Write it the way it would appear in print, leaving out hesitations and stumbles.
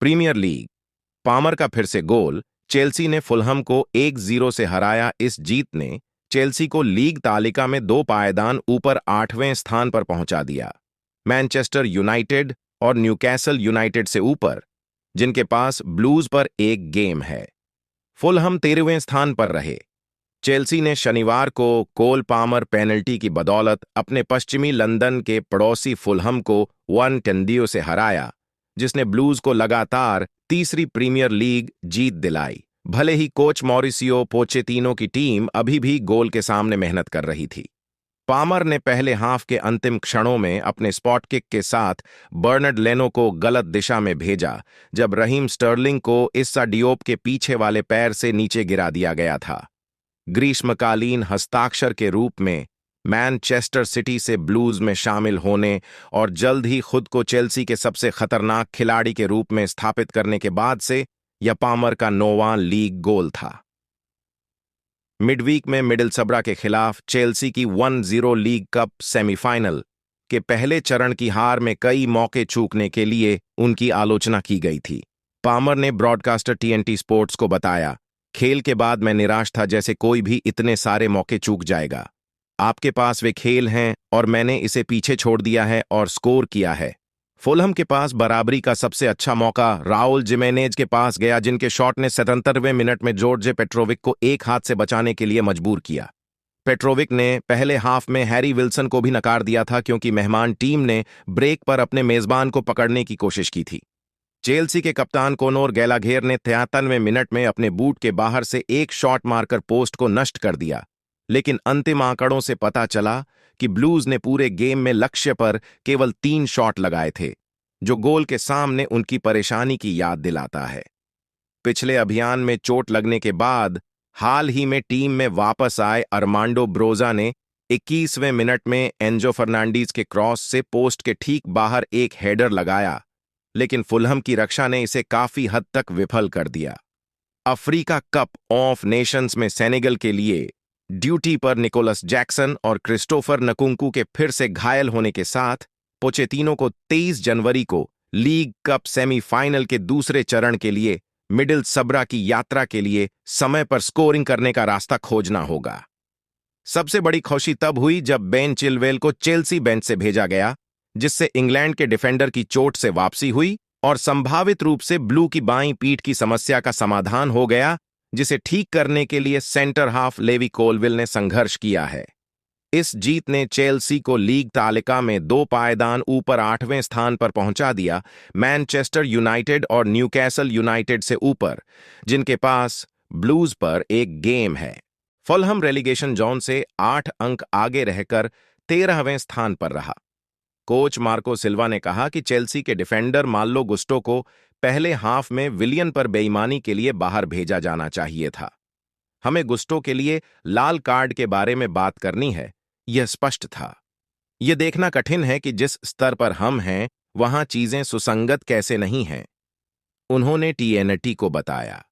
Premiere league. Palmer का फिर से गोल। चेल्सी ने फुलहम को 1-0 से हराया। इस जीत ने चेल्सी को लीग तालिका में 2 पायदान ऊपर 8वें स्थान पर पहुंचा दिया। मैनचेस्टर यूनाइटेड और न्यूकैसल यूनाइटेड से ऊपर, जिनके पास ब्लूज पर एक गेम है। फुलहम 13वें स्थान पर रहे। चेल्सी ने शनिवार को कोल पामर पेनल्टी की बदौलत अपने पश्चिमी लंदन के पड़ोसी फुलहम को 1-0 से हराया, जिसने ब्लूज को लगातार तीसरी प्रीमियर लीग जीत दिलाई। भले ही कोच मॉरिसियो पोचेटिनो की टीम अभी भी गोल के सामने मेहनत कर रही थी। पामर ने पहले हाफ के अंतिम क्षणों में अपने स्पॉट किक के साथ बर्नार्ड लेनो को गलत दिशा में भेजा, जब रहीम स्टर्लिंग को इस्सा डियोप के पीछे वाले पैर से नीचे गिरा दिया गया था। ग्रीष्मकालीन हस्ताक्षर के रूप में मैनचेस्टर सिटी से ब्लूज में शामिल होने और जल्द ही खुद को चेल्सी के सबसे खतरनाक खिलाड़ी के रूप में स्थापित करने के बाद से यह पामर का 9वां लीग गोल था। मिडवीक में मिडलसब्रा के खिलाफ चेल्सी की 1-0 लीग कप सेमीफाइनल के पहले चरण की हार में कई मौके चूकने के लिए उनकी आलोचना की गई थी। पामर ने ब्रॉडकास्टर टीएनटी स्पोर्ट्स को बताया, खेल के बाद मैं निराश था, जैसे कोई भी इतने सारे मौके चूक जाएगा। आपके पास वे खेल हैं और मैंने इसे पीछे छोड़ दिया है और स्कोर किया है। फुलहम के पास बराबरी का सबसे अच्छा मौका राउल जिमेनेज के पास गया, जिनके शॉट ने 77वें मिनट में जॉर्जे पेट्रोविक को एक हाथ से बचाने के लिए मजबूर किया। पेट्रोविक ने पहले हाफ में हैरी विल्सन को भी नकार दिया था, क्योंकि मेहमान टीम ने ब्रेक पर अपने मेजबान को पकड़ने की कोशिश की थी। चेल्सी के कप्तान कोनोर गैलाघेर ने 73वें मिनट में अपने बूट के बाहर से एक शॉट मारकर पोस्ट को नष्ट कर दिया, लेकिन अंतिम आंकड़ों से पता चला कि ब्लूज ने पूरे गेम में लक्ष्य पर केवल 3 शॉट लगाए थे, जो गोल के सामने उनकी परेशानी की याद दिलाता है। पिछले अभियान में चोट लगने के बाद हाल ही में टीम में वापस आए अरमांडो ब्रोजा ने 21वें मिनट में एंजो फर्नांडीज के क्रॉस से पोस्ट के ठीक बाहर एक हेडर लगाया, लेकिन फुलहम की रक्षा ने इसे काफी हद तक विफल कर दिया। अफ्रीका कप ऑफ नेशंस में सेनेगल के लिए ड्यूटी पर निकोलस जैक्सन और क्रिस्टोफर नकुंकू के फिर से घायल होने के साथ पोचेटिनो को 23 जनवरी को लीग कप सेमीफाइनल के दूसरे चरण के लिए मिडलसब्रा की यात्रा के लिए समय पर स्कोरिंग करने का रास्ता खोजना होगा। सबसे बड़ी खुशी तब हुई जब बेन चिलवेल को चेल्सी बेंच से भेजा गया, जिससे इंग्लैंड के डिफेंडर की चोट से वापसी हुई और संभावित रूप से ब्लू की बाईं पीठ की समस्या का समाधान हो गया, जिसे ठीक करने के लिए सेंटर हाफ लेवी कोलविल ने संघर्ष किया है। इस जीत ने चेल्सी को लीग तालिका में 2 पायदान ऊपर 8वें स्थान पर पहुंचा दिया, मैनचेस्टर यूनाइटेड और न्यूकैसल यूनाइटेड से ऊपर, जिनके पास ब्लूज पर एक गेम है। फुलहम रेलीगेशन जोन से 8 अंक आगे रहकर 13वें स्थान पर रहा। कोच मार्को सिल्वा ने कहा कि चेल्सी के डिफेंडर मालो गुस्टो को पहले हाफ में विलियन पर बेईमानी के लिए बाहर भेजा जाना चाहिए था। हमें गुस्टो के लिए लाल कार्ड के बारे में बात करनी है, यह स्पष्ट था। यह देखना कठिन है कि जिस स्तर पर हम हैं वहां चीजें सुसंगत कैसे नहीं हैं, उन्होंने टीएनटी को बताया।